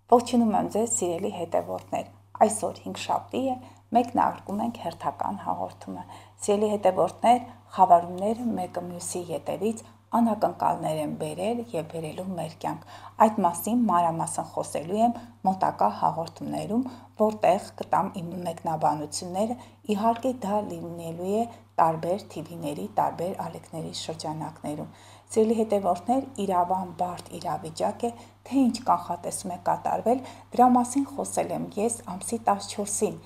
Ողջունում եմ ձեզ, սիրելի հետևորդներ։ Այսօր 5-շաբթի է, մեկնարկում ենք հերթական հաղորդումը։ Սիրելի հետևորդներ, խավարումները մեկը մյուսի ետևից անակնկալներ են բերել եւ բերելու մեր կյանք։ Այդ մասին մանրամասն խոսելու եմ մոտակա հաղորդումներում, որտեղ կտամ իմ մեկնաբանությունները, իհարկե դա լինելու է տարբեր TV-ների, տարբեր ալիքների շրջանակներում։ Սիրելի հետևորդներ, Իրավան բարդ իրավիճակ է, թե ինչ կանխատեսում է կատարվել, դրա մասին խոսել եմ ես ամսի 14-ին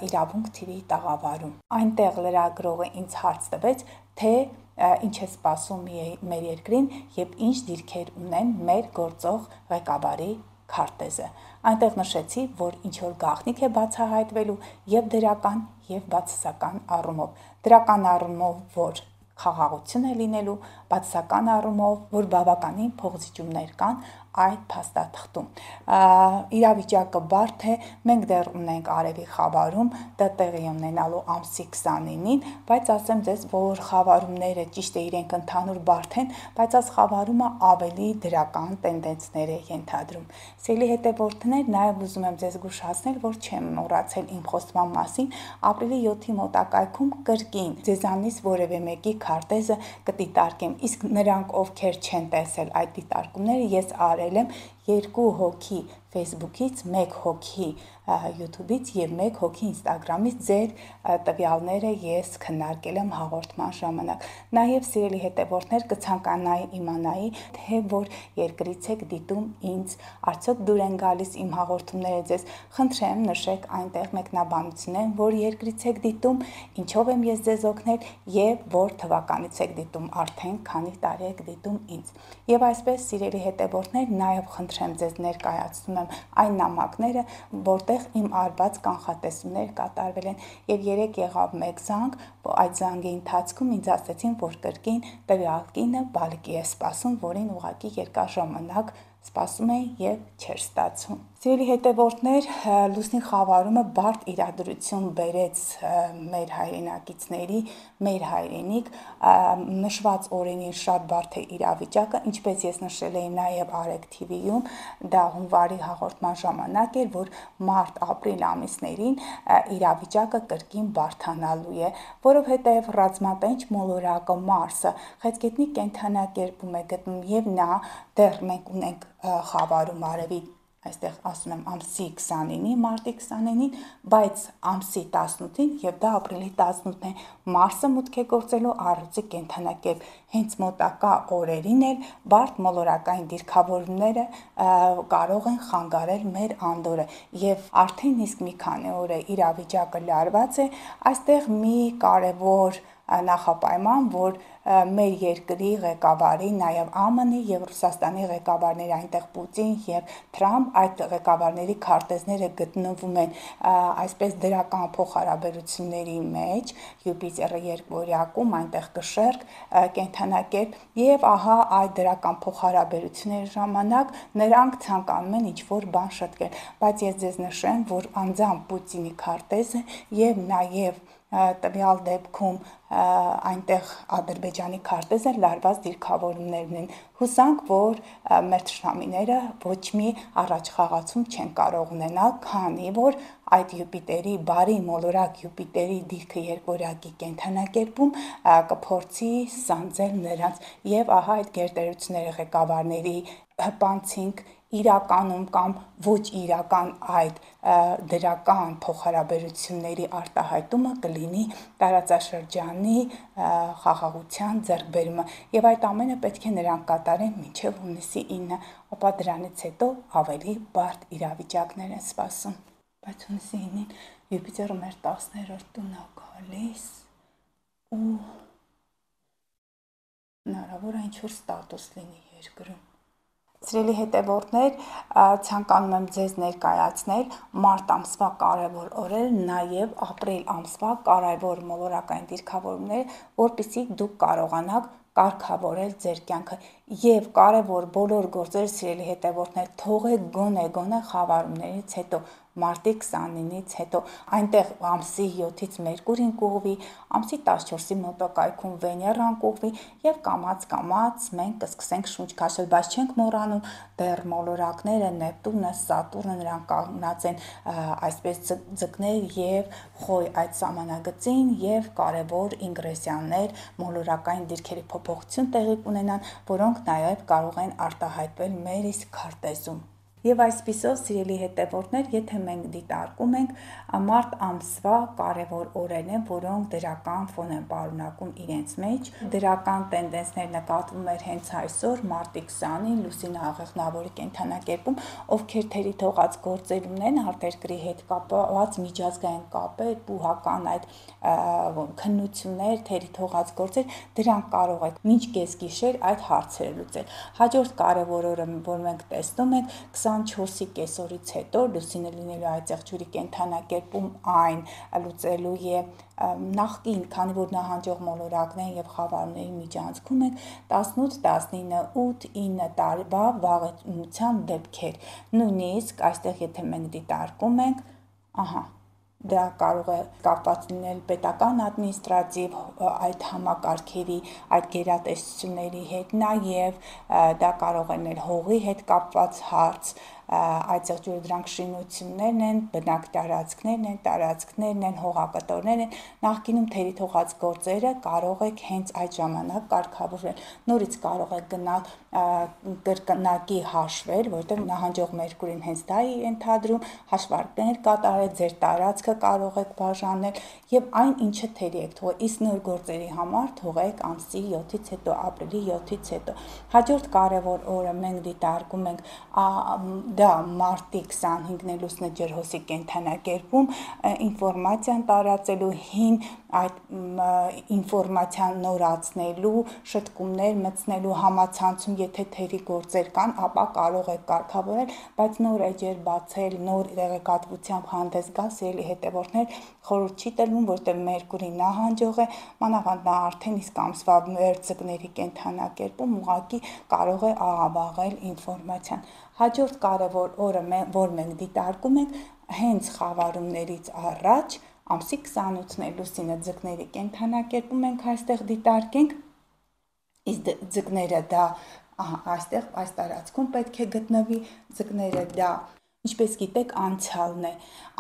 Իրավունք TV տաղավարում։ Այնտեղ լրագրողը ինձ հարց տվեց, թե ինչ է սպասում մեր երկրին եւ ինչ դիրքեր ունեն մեր գործող ղեկավարի քարտեզը։ Այնտեղ նշեցի, որ ինչ որ գաղտնիք է բացահայտվելու եւ դրական եւ բացասական առումով։ Դրական առումով, որ խաղաղություն է լինելու, բացասական առումով, որ բավականին փոխզիջումներ կան այդ փաստաթղթում։ Իրավիճակը բարդ է, մենք դեռ ունենք արևի խավարում, դա տեղի ունենալու ամսի 29-ին, բայց ասեմ ձեզ, որ խավարումները ճիշտ է իրենք ընդհանուր բարդ են, բայց այս խավարումը ավելի դրական տենդենսներ է ենթադրում։ Սիրելի հետևորդներ, նաև ուզում եմ ձեզ զգուշացնել, որ չեմ մոռացել իմ խոստման մասին, ապրիլի 7-ի մոտակայքում կրկին ձեզանից որևէ մեկի քարտեզը կդիտարկեմ, իսկ նրանք, ովքեր չեն տեսել այդ դիտարկումները, ես արել եմ 2 հոգի Facebook-ից, 1 հոգի YouTube-ից եւ 1 հոգի Instagram-ից ձեր տվյալները ես քննարկել եմ հաղորդման ժամանակ։ Նաեւ սիրելի հետևորդներ, կցանկանայի իմանայի, թե որ երկրից եք դիտում ինձ, արդյոք դուր են գալիս իմ հաղորդումները ձեզ, խնդրեմ նշեք այնտեղ մեկնաբանություններ, որ երկրից եք դիտում, ինչով եմ ես ձեզ օգնել եւ որ թվականից եք դիտում, արդեն քանի տարի եք դիտում ինձ։ Եվ այսպես սիրելի հետևորդներ, նաեւ խնդրեմ ձեզ ներկայացնում եմ այն նամակները, որտեղ իմ արված կանխատեսումներ կատարվել են եւ երեք եղավ մեկ զանգ, այդ զանգի ընթացքում ինձ ասեցին, որ կրկին տվյալ կինը բալիկի է սպասում, որին ուղղակի երկար ժամանակ սպասում էին եւ չէր ստացվում։ Սիրելի հետևորդներ, լուսնի խավարումը բարդ իրադրություն բերեց մեր հայրենակիցների, մեր հայրենիք, նշված օրերին շատ բարդ է իրավիճակը, ինչպես ես նշել էի նաև Արեգ TV-ում, դա հունվարի հաղորդման ժամանակ էր, որ մարտ-ապրիլ ամիսներին իրավիճակը կրկին բարդանալու է, որովհետև ռազմատենչ մոլորակը Մարսը խեցգետնի կենդանակերպում է գտնում եւ նա դեռ մենք ունենք խավարում արևի այստեղ ասում եմ ամսի 29-ին, մարտի 29-ին, բայց ամսի 18-ին եւ դա ապրիլի 18-ն է, Մարսը մուտք է գործելու առյուծի կենդանակերպ, հենց մոտակա օրերին էլ բարդ մոլորակային դիրքավորումները կարող են խանգարել մեր անդորը եւ արդեն իսկ մի քանի օր է իրավիճակը լարված է, այստեղ մի կարևոր նախապայման, որ մեր երկրի ղեկավարի, նաև ԱՄՆ-ի եւ Ռուսաստանի ղեկավարները, այնտեղ Պուտին եւ Թրամփ, այդ ղեկավարների քարտեզները գտնվում են այսպես դրական փոխհարաբերությունների մեջ, Յուպիտերը երկվորյակում, այնտեղ կշեռք, կենդանակերպ եւ ահա այդ դրական փոխհարաբերությունների ժամանակ նրանք ցանկանում են ինչ-որ բան շտկել, բայց ես ձեզ նշեմ, որ անձամբ Պուտինի քարտեզը եւ նաև տվյալ դեպքում այնտեղ Ադրբեջանի քարտեզը լարված դիրքավորումներն են։ Հուսանք, որ մեր թշնամիները ոչ մի առաջխաղացում չեն կարող ունենալ, քանի որ այդ Յուպիտերի բարի մոլորակ Յուպիտերի դիրքը երկորյակի կենդանակերպում կփորձի սանձել նրանց եւ ահա այդ գերտերությունների ղեկավարների հպանցինք իրականում կամ ոչ իրական այդ դրական փոխհարաբերությունների արտահայտումը կլինի տարածաշրջանի խաղաղության ձեռքբերումը եւ այդ ամենը պետք է նրանք կատարեն մինչեւ հունիսի 9-ը, ապա դրանից հետո ավելի բարդ իրավիճակներ են սպասում, բայց հունիսի 9-ին Յուպիտերը մեր 10-րդ տուն է գալիս ու հնարավոր է ինչ-որ ստատուս լինի երկրում։ Սիրելի հետևորդներ, ցանկանում եմ ձեզ ներկայացնել մարտ ամսվա կարևոր օրերը, նաև ապրիլ ամսվա կարևոր մոլորակային դիրքավորումները, որպեսզի դուք կարողանաք կարգավորել ձեր կյանքը եւ կարևոր բոլոր գործերը, սիրելի հետևորդներ, թողեք գոնե խավարումներից հետո մարտի 29-ից հետո այնտեղ ամսի 7-ից Մերկուրին կուղվի, ամսի 14-ի մոտակայքում Վեներան կուղվի եւ կամաց մենք կսկսենք շունչ քաշել, բայց չենք մոռանում դեռ մոլորակները, Նեպտունը, Սատուրնը նրանք կանգնած են այսպես ձկներ եւ խոյ այդ սահմանագծին եւ կարեւոր ինգրեսիաներ, մոլորակային դիրքերի փոփոխություն տեղի կունենան, որոնք նաեւ կարող են արտահայտվել մեր իսկ քարտեզում։ Եվ այսպիսով, սիրելի հետևորդներ, եթե մենք դիտարկում ենք մարտ ամսվա կարևոր օրերն են, որոնք դրական ֆոն են պարունակում իրենց մեջ, դրական տենդենսներ նկատվում էր հենց այսօր, մարտի 20-ին Լուսինը աղեղնավորի կենդանակերպում, ովքեր թերի թողած գործեր ունեն արտերկրի հետ կապված միջազգային կապեր, բուհական այդ քննություններ, թերի թողած գործեր, դրանք կարող եք մինչ կեսգիշեր այդ հարցերը լուծել։ Հաջորդ կարևոր օրը, որ մենք տեսնում ենք 24-ի կեսօրից հետո Լուսինը լինելու այծեղ ջուրի կենդանակերպում այն լուծելու եւ նախկին, քանի որ նահանջող մոլորակներ եւ խավարների միջանցքում են 18, 19, 8, 9 տարվա վաղեմության դեպքեր։ Նույնիսկ այստեղ եթե մենք դիտարկում ենք, դա կարող է կապված լինել պետական ադմինիստրատիվ այդ համակարգերի, այդ գերատեսչությունների հետ, նաև դա կարող է լինել հողի հետ կապված հարց, այծեղ ջուրը դրանք շինություններն են, տարածքներն են, հողակտորներն են, նախկինում թերի թողած գործերը կարող եք հենց այդ ժամանակ կարգավորել, նորից կարող եք գնալ կրկնակի հաշվել, որտեղ նահանջող Մերկուրին հենց դա է ենթադրում, հաշվարկներ կատարել, ձեր տարածքը կարող եք բաժանել եւ այն ինչը թերի եք թողել, իսկ նոր գործերի համար թողեք ամսի 7-ից հետո, ապրիլի 7-ից հետո։ Հաջորդ կարևոր օրը մենք դիտարկում ենք դա մարտի 25-ն է Լուսինը ջրհոսի կենդանակերպում, ինֆորմացիան տարածելու հին այդ ինֆորմացիան նորացնելու, շտկումներ մտցնելու համացանցում, եթե թերի գործեր կան, ապա կարող եք կարգավորել, բայց նոր էջեր բացել, նոր տեղեկատվությամբ հանդես գալ, սիրելի հետևորդներ, խորհուրդ չի տրվում, որտեղ Մերկուրին նահանջող է, մանավանդ նա արդեն իսկ ամսվա ձկների կենդանակերպում ուղղակի կարող է աղավաղել ինֆորմացիան։ Հաջորդ կարևոր օրը, որ մենք դիտարկում ենք, հենց խավարումներից առաջ ամսի 28-ն է Լուսինը ձկների կենդանակերպում ենք այստեղ դիտարկենք, իսկ ձկները դա այստեղ այս տարածքում պետք է գտնվի, ձկները դա, ինչպես գիտեք, անցյալն է,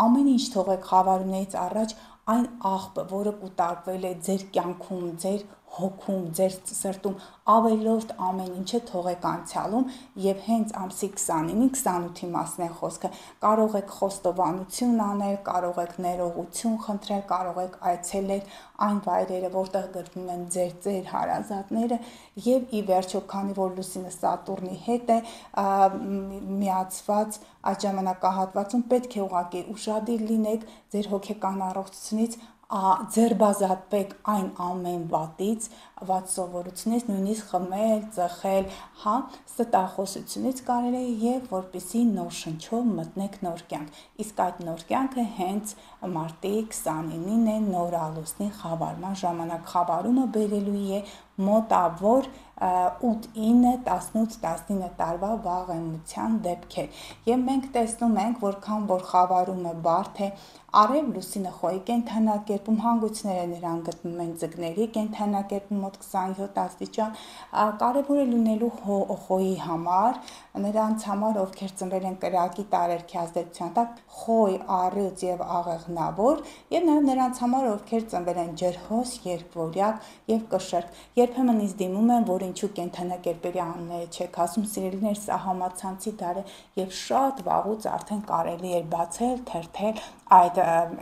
ամեն ինչ թողեք խավարումներից առաջ այն աղբը, որը կուտակվել է ձեր կյանքում, ձեր հոգում, ձեր սրտում, ավելորդ ամեն ինչը թողեք անցյալում եւ հենց ամսի 29-ի 28-ի մասն է խոսքը, կարող եք խոստովանություն անել, կարող եք ներողություն խնդրել, կարող եք այցելել այն վայրերը, որտեղ գտնվում են ձեր հարազատները եւ ի վերջո, քանի որ Լուսինը Սատուրնի հետ է միացված այդ ժամանակահատվածում պետք է ուղղակի ուշադիր լինեք ձեր հոգեկան առողջությունից, ձերբազատվեք այն ամեն վատից, վատ սովորությունից, նույնիսկ խմել, ծխել, ստախոսությունից կարելի է եւ որպեսզի նոր շնչով մտնեք նոր կյանք։ Իսկ այդ նոր կյանքը հենց մարտի 29-ին է նոր ալուսնի խավարման ժամանակ, խավարումը բերելու է մոտավոր 8, 9, 18, 19 տարվա վաղեմության դեպքեր։ Եվ մենք տեսնում ենք, որքան որ խավարումը բարդ է, արև Լուսինը խոյի կենդանակերպում, հանգույցները նրան գտնվում են ձկների կենդանակերպում մոտ 27 աստիճան, կարևոր է լինելու խոյի համար, նրանց համար, ովքեր ծնվել են կրակի տարերքի ազդեցության տակ, խոյ, առյուծ եւ աղեղնավոր, եւ նաեւ նրանց համար, ովքեր ծնվել են ջրհոս, երկվորյակ եւ կշռք։ Երբեմն ինձ դիմում են, որ ինչու կենդանակերպերի անունները չեք ասում, սիրելիներ, սա համացանցի դար է եւ շատ վաղուց արդեն կարելի է բացել, թերթել այդ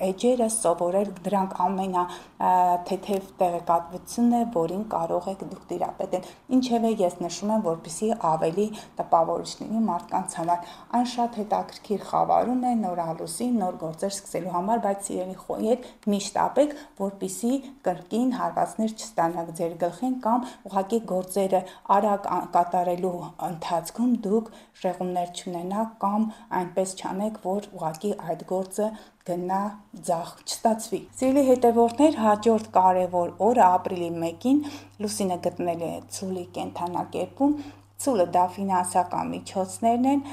էջերը, սովորել, դրանք ամենաթեթև տեղեկատվությունն է, որին կարող եք դուք տիրապետել։ Ինչևէ, ես նշում եմ, որպեսզի ավելի տպավորիչ լինի մարդկանց համար։ Այն շատ հետաքրքիր խավարում է նոր ալուսի, նոր գործեր սկսելու համար, բայց սիրելի խոյեր, միշտ ապեք, որպեսզի կրկին հարվածներ չստանաք ձեր գլխին կամ ուղղակի գործերը արագ կատարելու ընթացքում դուք շեղումներ չունենաք կամ այնպես չանեք, որ ուղղակի այդ գործը գնա ձախ չստացվի։ Սիրելի հետևորդներ, հաջորդ կարևոր օրը ապրիլի 1-ին Լուսինը գտնել է Ցուլի կենդանակերպում, Ցուլը դա ֆինանսական միջոցներն են,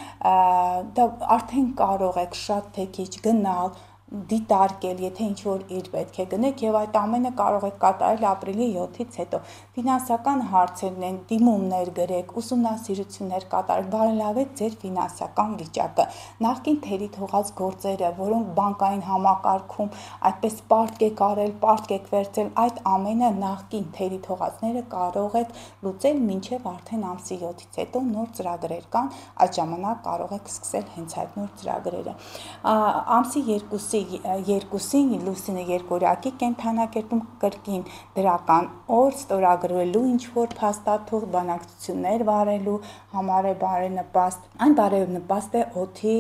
դա արդեն կարող եք շատ թե քիչ գնալ, դիտարկել, եթե ինչ-որ իր պետք է գնեք եւ այդ ամենը կարող եք կատարել ապրիլի 7-ից հետո։ Ֆինանսական հարցերն են, դիմումներ գրեք, ուսումնասիրություններ կատարեք, բարելավեք ձեր ֆինանսական վիճակը։ Նախկին թերի թողած գործերը, որոնք բանկային համակարգում այդպես պարտք եք արել, պարտք եք վերցել, այդ ամենը նախկին թերի թողածները կարող եք լուծել մինչև արդեն ամսի 7-ից հետո նոր ծրագրեր կան, այդ ժամանակ կարող եք սկսել հենց այդ նոր ծրագրերը։ Ամսի 2-ին լուսինը երկօրյակի կենդանակերպում կրկին դրական օր ստորագրելու ինչ-որ փաստաթուղթ, բանակցություններ վարելու համար է բարենպաստ։ Այն բարենպաստ է օդի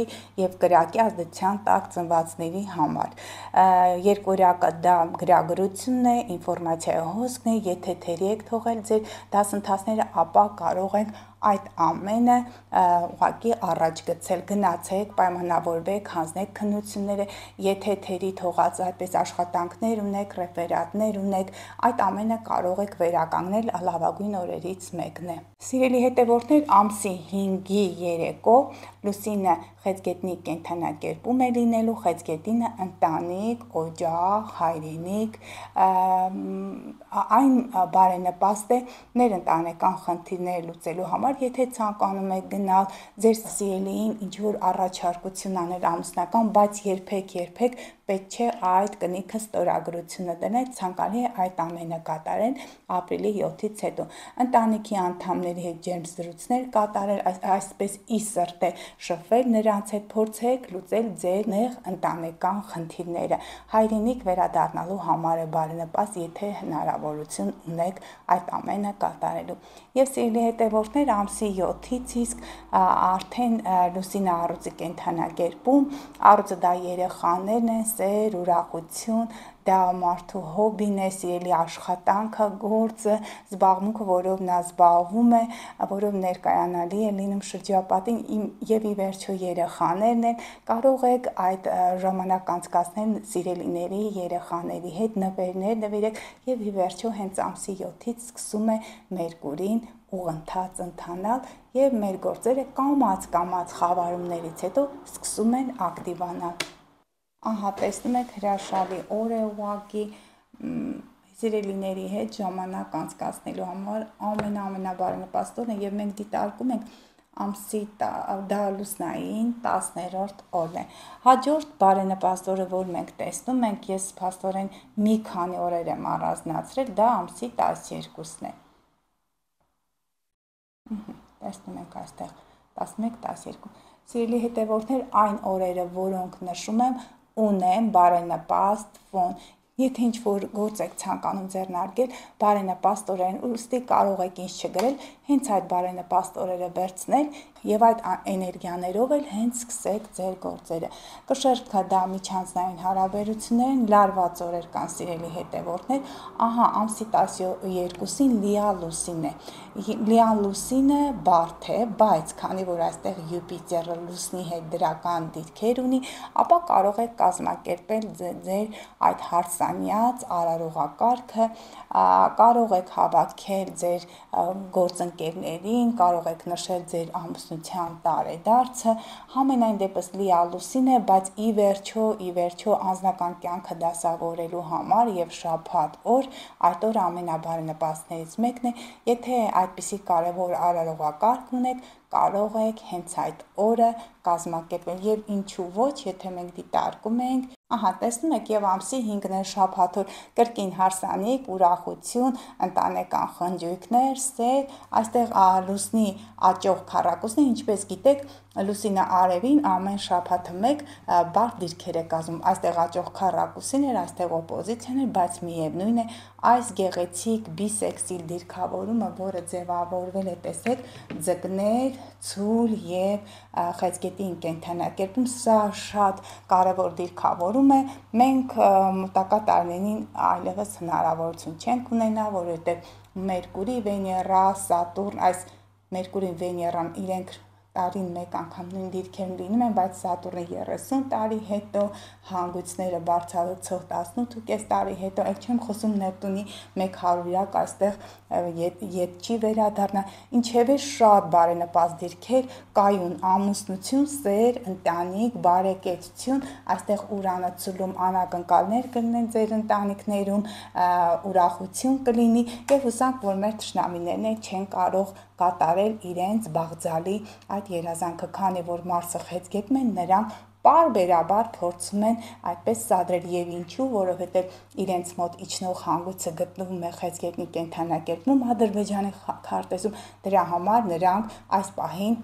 եւ կրակի ազդեցության տակ ծնվածների համար։ Երկօրյակը դա գրագրությունն է, ինֆորմացիայի հոսքն է, եթե թերի եք թողել ձեր դասընթացները, ապա կարող եք այդ ամենը ուղղակի առաջ գցել, գնացեք, պայմանավորվեք, հանձնեք քննությունները, եթե թերի թողած այդպես աշխատանքներ ունեք, ռեֆերատներ ունեք, այդ ամենը կարող եք վերականգնել, լավագույն օրերից մեկն է։ Սիրելի հետևորդներ, ամսի 5-ի երեկո լուսինը խեցգետնի կենդանակերպում է լինելու, խեցգետինը ընտանիք, օջախ, հայրենիք, այն բարենպաստ է ներընտանեկան խնդիրներ լուծելու համար, եթե ցանկանում եք գնալ ձեր սիրելիին ինչ-որ առաջարկություն անել ամուսնական, բայց երբեք պետք չէ այդ կնիքը ստորագրությունը դնել, ցանկալի է այդ ամենը կատարել ապրիլի 7-ից հետո։ Ընտանիքի անդամների հետ ջերմ զրույցներ կատարել, այսպես ի սրտե շփվել նրանց հետ, փորձեք լուծել ձեր նեղ ընտանեկան խնդիրները։ Հայրենիք վերադառնալու համար է բարենպաստ, եթե հնարավորություն ունեք այդ ամենը կատարելու։ Եվ սիրելի հետևորդներ, ամսի 7-ից իսկ արդեն լուսինը առուծի կենդանակերպում, առուծը դա երեխաներն են, սեր, ուրախություն, դա մարդու հոբին է, սիրելի աշխատանքը, գործը, զբաղմունքը, որով նա զբաղվում է, որով ներկայանալի է լինում շրջապատին եւ ի վերջո երեխաներն են, կարող եք այդ ժամանակ անցկացնել սիրելիների, երեխաների հետ, նվերներ նվիրեք եւ ի վերջո հենց ամսի 7-ից սկսում է Մերկուրին ուղընթաց ընթանալ եւ մեր գործերը կամաց խավարումներից հետո սկսում են ակտիվանալ։ Ահա տեսնում եք, հրաշալի օր է ուղղակի սիրելիների հետ ժամանակ անցկացնելու համար ամենաբարենպաստ օրն է եւ մենք դիտարկում ենք ամսի դա լուսնային 10-րդ օրն է։ Հաջորդ բարենպաստ օրը, որ մենք տեսնում ենք, ես փաստորեն մի քանի օրեր եմ առանձնացրել, դա ամսի 12-ն է։ Տեսնում ենք այստեղ 11-12։ Սիրելի հետևորդներ, այն օրերը, որոնք նշում եմ, ունեն բարենպաստ ֆոն։ Եթե ինչ-որ գործ եք ցանկանում ձեռնարկել, բարենպաստ օրերին, ուստի կարող եք ինձ չգրել, հենց այդ բարենպաստ օրերը վերցնել եւ այդ էներգիաներով էլ հենց սկսեք ձեր գործերը։ Կշեռքը դա միջանձնային հարաբերություններ են, լարված օրեր կան, սիրելի հետևորդներ, ահա ամսի 12-ին լիա լուսին է։ Լիա լուսինը բարդ է, բայց քանի որ այստեղ Յուպիտերը լուսնի հետ դրական դիրքեր ունի, ապա կարող եք կազմակերպել ձեր այդ հարսանյաց արարողակարգը, կարող եք հավաքել ձեր գործընկերներին, կարող եք նշել ձեր ամուսնության տարեդարձը, համենայն դեպս լիա լուսին է, բայց ի վերջո անձնական կյանքը դասավորելու համար եւ շաբաթ օր այդ օրը ամենաբարենպաստներից մեկն է, եթե այդպիսի կարևոր արարողակարգ ունեք, կարող եք հենց այդ օրը կազմակերպել եւ ինչու ոչ, եթե մենք դիտարկում ենք, ահա տեսնում եք եւ ամսի 5-ն է շաբաթ օր, կրկին հարսանիք, ուրախություն, ընտանեկան խնջույքներ, սեր, այստեղ լուսնի աճող քառակուսն է, ինչպես գիտեք, լուսինը արևին ամեն շաբաթը մեկ բարդ դիրքեր է կազմում, այստեղ աճող քառակուսին էր, այստեղ օպոզիցիան էր, բայց միևնույն է, այս գեղեցիկ բիսեքսիլ դիրքավորումը, որը ձևավորվել է, տեսեք, ձկներ, ցուլ եւ խեցգետին կենդանակերպում, սա շատ կարևոր դիրքավորում է, մենք մոտակա տարիներին այլևս հնարավորություն չենք ունենա, որովհետեւ Մերկուրի, Վեներա, Սատուրն, այս Մերկուրին, Վեներան իրենք տարին մեկ անգամ նույն դիրքերն լինում են, բայց Սատուրնի 30 տարի հետո, հանգույցները բարձրացող 18.5 տարի հետո, այլ չեմ խոսում Նեպտունի 100-յակ այստեղ ետ չի վերադառնա, ինչևէ շատ բարենպաստ դիրքեր, կայուն ամուսնություն, սեր, ընտանիք, բարեկեցություն, այստեղ Ուրանը ցուլում անակնկալներ կլինեն ձեր ընտանիքներում, ուրախություն կլինի եւ հուսանք, որ մեր թշնամիներն չեն կարող կատարել իրենց բաղձալի այդ երազանքը, քանի որ Մարսը խեցգետում են, նրանք պարբերաբար փորձում են այդպես սադրել եւ ինչու, որովհետեւ իրենց մոտ իջնող հանգույցը գտնվում է խեցգետնի կենդանակերպում Ադրբեջանի քարտեզում, դրա համար նրանք այս պահին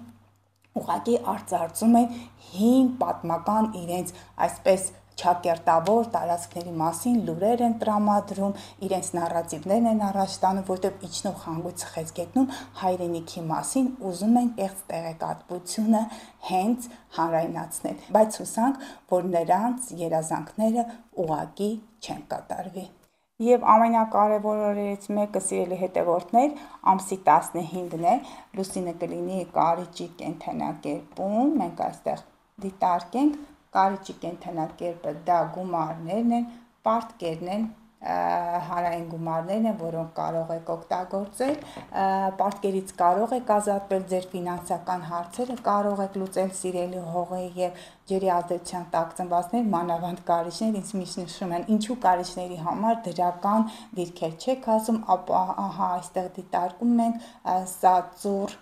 ուղղակի արծարծում են հին պատմական իրենց այսպես չակերտավոր տարածքների մասին լուրեր են տրամադրում, իրենց նարատիվներն են առաջ տանում, որտեղ իջնող հանգույցը խեցգետնում հայրենիքի մասին ուզում են կեղծ տեղեկատվությունը հենց հանրայնացնել, բայց հուսանք, որ նրանց երազանքները ուղղակի չեն կատարվի։ Եվ ամենակարևորներից մեկը, սիրելի հետևորդներ, ամսի 15-ն է, լուսինը կլինի Կարիճի կենդանակերպում, մենք այստեղ դիտարկենք Կարիճի կենդանակերպը դա գումարներն են, պարտքերն են, հանրային գումարներն են, որոնք կարող եք օգտագործել, պարտքերից կարող եք ազատվել ձեր ֆինանսական հարցերը, կարող եք լուծել սիրելի հողի եւ ջրի ազդեցության տակ ծնվածներ, մանավանդ կարիճներ, ինձ միշտ նշում են, ինչու կարիճների համար դրական դիրքեր չեք ասում, ապա ահա այստեղ դիտարկում ենք Սածուր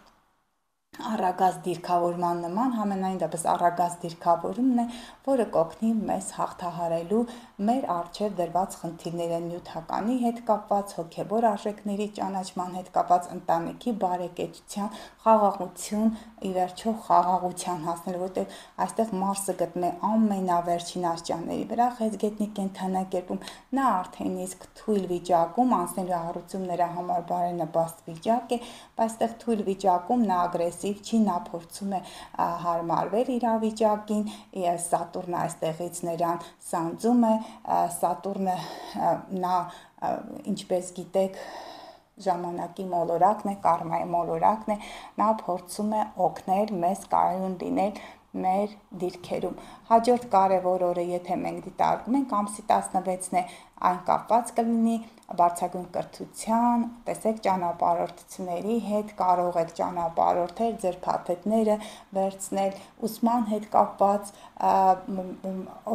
առագած դիրքավորման նման, համենայն դեպս առագած դիրքավորումն է, որը կօգնի մեզ հաղթահարելու մեր առջև դրված խնդիրները նյութականի հետ կապված, հոգևոր արժեքների ճանաչման հետ կապված, ընտանիքի բարեկեցության, խաղաղություն, ի վերջո խաղաղության հասնել, որտեղ այստեղ Մարսը գտնվում է ամենավերջին աստիճանների վրա, խեցգետնի կենդանակերպում, նա արդեն իսկ թույլ վիճակում, անցնելու հարություն նրա համար բարենպաստ վիճակ է, բայց այստեղ թույլ վիճակում նա ագրեսիվ չի, նա փորձում է հարմարվել իրավիճակին, Սատուրնը այստեղից նրան սանձում է, Սատուրնը նա ինչպես գիտեք ժամանակի մոլորակն է, կարմայի մոլորակն է, նա փորձում է օգնել մեզ կայուն լինել մեր դիրքերում։ Հաջորդ կարևոր օրը, եթե մենք դիտարկում ենք, ամսի 16-ն է, այն կապված կլինի բարձրագույն կրթության, տեսեք ճանապարհորդությունների հետ, կարող եք ճանապարհորդել, ձեր փաթեթները վերցնել, ուսման հետ կապված,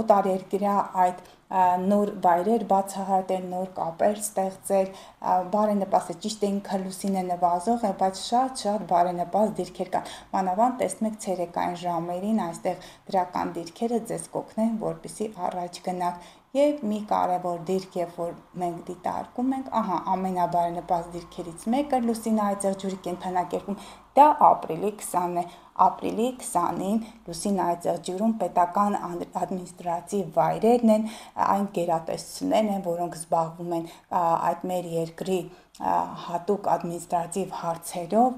օտարերկրյա այդ նոր վայրեր բացահայտել, նոր կապեր ստեղծել, բարենպաստ է, ճիշտ է ինքը լուսինը նվազող է, բայց շատ բարենպաստ դիրքեր կան, մանավանդ տեսնում եք ցերեկային ժամերին այստեղ դրական դիրքերը ձեզ կօգնեն, որպեսզի առաջ գնաք։ Եվ մի կարևոր դիրք, երբ որ մենք դիտարկում ենք, ահա ամենաբարենպաստ դիրքերից մեկը լուսինը այծեղ ջուրի կենդանակերպում, դա ապրիլի 20-ն է, ապրիլի 20-ին լուսինը այծեղ ջուրում պետական ադմինիստրատիվ վայրերն են, այն գերատեսչություններն են, որոնք զբաղվում են այդ մեր երկրի հատուկ ադմինիստրատիվ հարցերով,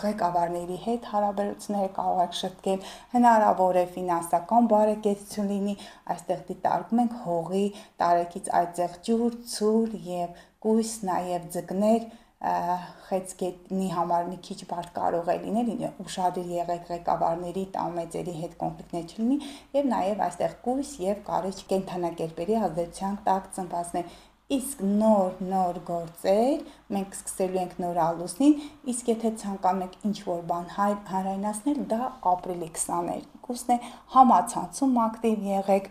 ղեկավարների հետ հարաբերությունները կարող եք շտկել, հնարավոր է ֆինանսական բարեկեցություն լինի, այստեղ դիտարկում ենք հողի տարեկից այծեղ ջուր, ցուլ եւ կույս, նաեւ ձկներ, խեցգետնի համար մի քիչ բարդ կարող է լինել, ուշադիր եղեք ղեկավարների, տամեծերի հետ կոնֆլիկտներ չլինի եւ նաեւ այստեղ կույս եւ կարիճ կենդանակերպերի ազդեցության տակ ծնվածներ, իսկ նոր գործեր մենք սկսելու ենք նոր ալուսնին, իսկ եթե ցանկանում եք ինչ-որ բան հանրայնացնել, դա ապրիլի 22-ն է, համացանցում ակտիվ եղեք,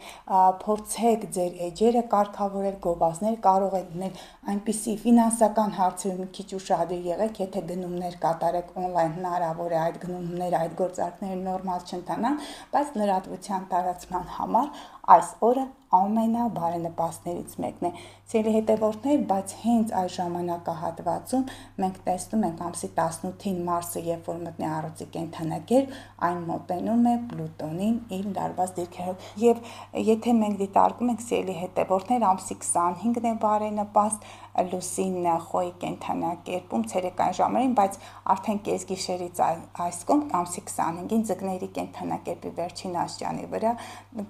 փորձեք ձեր էջերը կարգավորել, գովազդներ կարող եք դնել, այնպիսի ֆինանսական հարցերում մի քիչ ուշադիր եղեք, եթե գնումներ կատարեք on-line, հնարավոր է այդ գնումները, այդ գործարքները նորմալ չընթանան, բայց լրատվության տարածման համար այս օրը ամենաբարենպաստներից մեկն է։ Սիրելի հետևորդներ, բայց հենց այս ժամանակահատվածում մենք տեսնում ենք ամսի 18-ին Մարսը, երբ որ մտնի առյուծի կենդանակերպ, այն մոտենում է Պլուտոնին իր դարբաց դիրքերով։ Եվ եթե մենք դիտարկում ենք, սիրելի հետևորդներ, ամսի 25-ն է բարենպաստ, լուսին խոյի կենդանակերպում ցերեկային ժամերին, բայց արդեն կեսգիշերից այս կողմ ամսի 25-ին ձկների կենդանակերպի վերջին աստիճանի վրա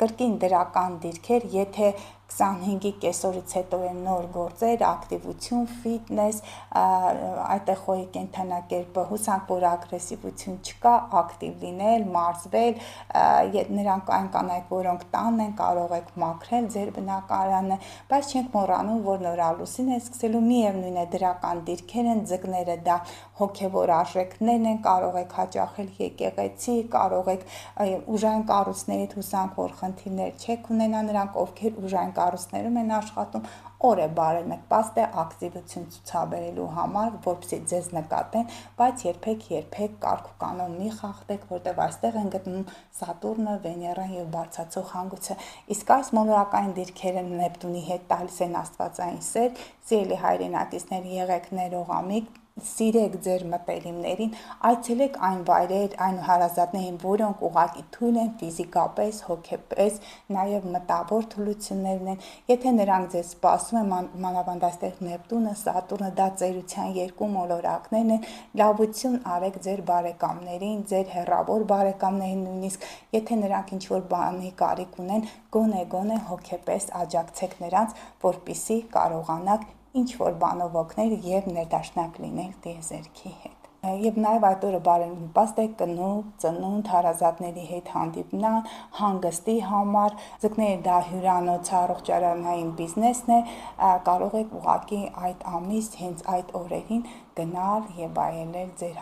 կրկին դրական դիրքեր, եթե 25-ի կեսօրից հետո են նոր գործեր, ակտիվություն, ֆիթնես, այդտեղ խոյի կենդանակերպը հուսանք, որ ագրեսիվություն չկա, ակտիվ լինել, մարզվել, նրանք այն կանայք, որոնք տանն են, կարող եք մաքրել ձեր բնակարանը, բայց չենք մոռանում, որ նորալուսին է սկսելու, միևնույն է դրական դիրքեր են, ձկները դա հոգևոր արժեքներն են, կարող եք հաճախել եկեղեցի, կարող եք ուժային կառույցներից հուսանք, որ խնդիրներ չեք ունենա, նրանք ովքեր ուժային կառույցներում են աշխատում, օր է բարել նպաստ է ակտիվություն ցուցաբերելու համար, որպեսզի ձեզ նկատեն, բայց երբեք կարգ ու կանոն մի խախտեք, որտեղ այստեղ են գտնում Սատուրնը, Վեներան եւ բարձրացող հանգույցը։ Իսկ այս մոլորակային դիրքերը Նեպտունի հետ տալիս են աստվածային սեր, սիրելի հայրենակիցներ, եղեք ներողամիտ, սիրեք ձեր մտերիմներին, այցելեք այն վայրեր, այն հարազատներին, որոնք ուղղակի թույլ են ֆիզիկապես, հոգեպես, նաև մտավոր թուլություններն են, եթե նրանք ձեզ սպասում են, մանավանդ այստեղ Նեպտունը, Սատուրնը, դա ծերության երկու մոլորակներն են, լավություն արեք ձեր բարեկամներին, ձեր հեռավոր բարեկամներին նույնիսկ, եթե նրանք ինչ-որ բանի կարիք ունեն, գոնե հոգեպես աջակցեք նրանց, որպեսզի կարողանաք ինչ-որ բանով օգնել եւ ներդաշնակ լինել տիեզերքի հետ։ Եվ նաև այդ օրը բարենպաստ է կնոջ, ծնունդ, հարազատների հետ հանդիպման, հանգստի համար, ձկների դա հյուրանոց առողջարանային բիզնեսն է, կարող եք ուղղակի այդ ամիս հենց այդ օրերին գնալ եւ այլել ձեր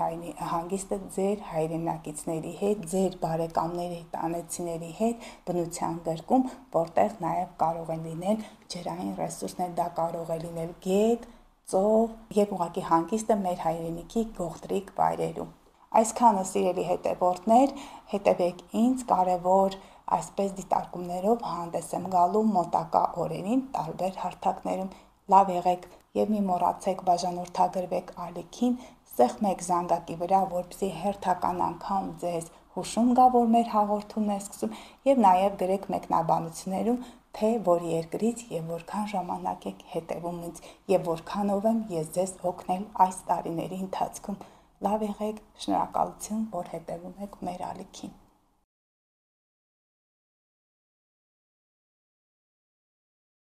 հանգիստը ձեր հայրենակիցների հետ, ձեր բարեկամների, տանեցիների հետ բնության գրկում, որտեղ նաև կարող է լինել ջրային ռեսուրսներ, դա կարող է լինել գետ, ծով եւ ուղղակի հանգիստը մեր հայրենիքի գողտրիկ վայրերում։ Այսքանը սիրելի հետևորդներ, հետևեք ինձ, կարևոր այսպես դիտարկումներով հանդես եմ գալու մոտակա օրերին տարբեր հարթակներում։ Լավ եղեք եւ մի մոռացեք բաժանորդագրվեք ալիքին, սեղմեք զանգակի վրա, որպեսզի հերթական անգամ ձեզ հուշում գա, որ մեր հաղորդումն է սկսում եւ նաեւ գրեք մեկնաբանություններում, թե որ երկրից եւ որքան ժամանակ եք հետևում ինձ եւ որքանով եմ ես ձեզ օգնել այս տարիների ընթացքում։ Լավ եղեք, շնորհակալություն, որ հետևում եք մեր ալիքին։